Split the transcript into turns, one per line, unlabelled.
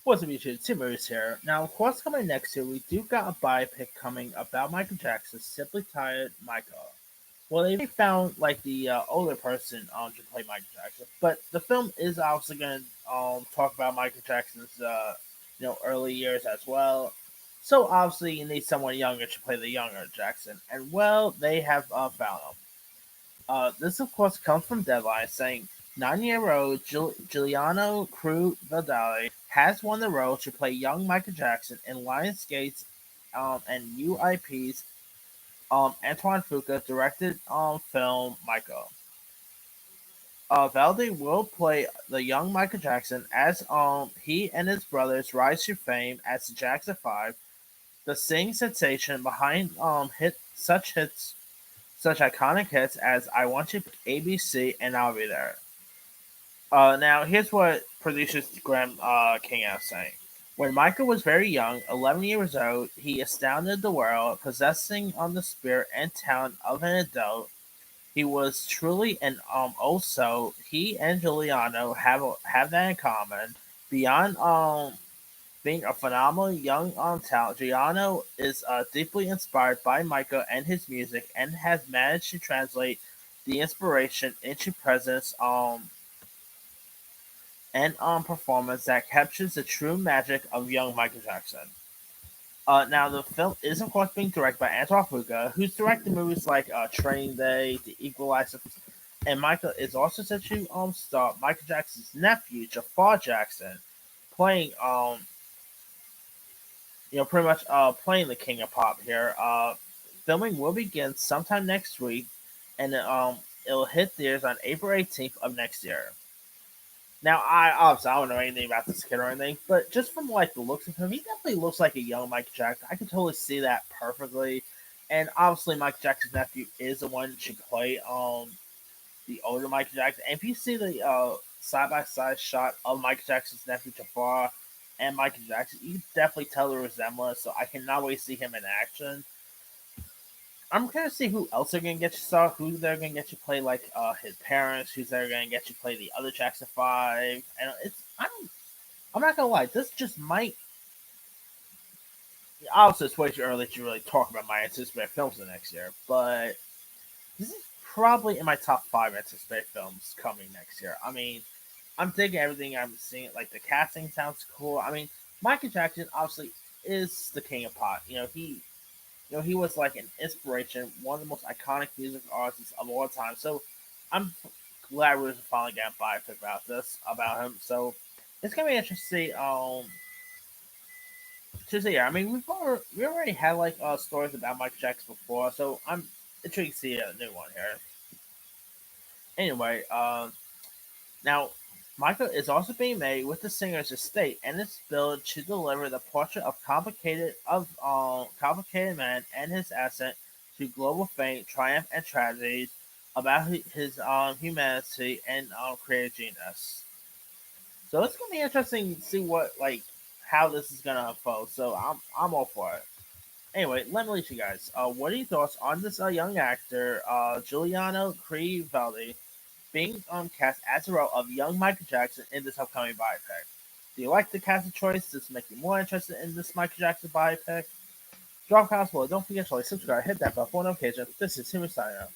What's up, YouTube? Two movies here. Now, of course, coming next year, we do got a biopic coming about Michael Jackson, simply titled Michael. Well, they found like the older person to play Michael Jackson, but the film is obviously going to talk about Michael Jackson's early years as well. So obviously, you need someone younger to play the younger Jackson, and well, they have found him. This, of course, comes from Deadline saying 9-year-old Juliano Valdi has won the role to play young Michael Jackson in Lionsgate's and UIP's Antoine Fuqua directed film Michael. Valdi will play the young Michael Jackson as he and his brothers rise to fame as the Jackson Five, the singing sensation behind such iconic hits as "I Want You," ABC, and "I'll Be There." Now, here's what producers Graham King is saying. When Michael was very young, 11 years old, he astounded the world, possessing the spirit and talent of an adult. He was truly an old soul. He and Juliano have that in common. Beyond being a phenomenal young talent, Juliano is deeply inspired by Michael and his music, and has managed to translate the inspiration into presence and performance that captures the true magic of young Michael Jackson. Now, the film is, of course, being directed by Antoine Fuqua, who's directed movies like Training Day, The Equalizer, and Michael is also set to star Michael Jackson's nephew, Jafar Jackson, playing pretty much playing the King of Pop here. Filming will begin sometime next week, and it'll hit theaters on April 18th of next year. Now, I don't know anything about this kid or anything, but just from like the looks of him, he definitely looks like a young Michael Jackson. I can totally see that perfectly. And obviously, Michael Jackson's nephew is the one to play the older Michael Jackson. And if you see the side by side shot of Michael Jackson's nephew Jafar and Michael Jackson, you can definitely tell the resemblance. So I cannot wait to see him in action. I'm gonna see who else they're gonna get you saw, who they're gonna get you play like his parents, who's they're gonna get you play the other Jackson Five, and I'm not gonna lie, this just might. Obviously, it's way too early to really talk about my anticipated films the next year, but this is probably in my top five anticipated films coming next year. I mean, I'm digging everything I'm seeing. Like the casting sounds cool. I mean, Michael Jackson obviously is the king of pop. He was like an inspiration, one of the most iconic music artists of all time. So I'm glad we're finally getting a biopic about him. So it's gonna be interesting to see. I mean, we already had like stories about Michael Jackson before, so I'm intrigued to see a new one here. Anyway, now Michael is also being made with the singer's estate, and is billed to deliver the portrait of complicated man and his ascent to global fame, triumph, and tragedies about his humanity and creative genius. So it's gonna be interesting to see how this is gonna unfold. So I'm all for it. Anyway, let me leave you guys. What are your thoughts on this young actor, Juliano Valdi, being cast as the role of young Michael Jackson in this upcoming biopic? Do you like the casting choice? Does it make you more interested in this Michael Jackson biopic? Drop comments below. Don't forget to like, subscribe, hit that bell for notifications. This is Timmy signing out.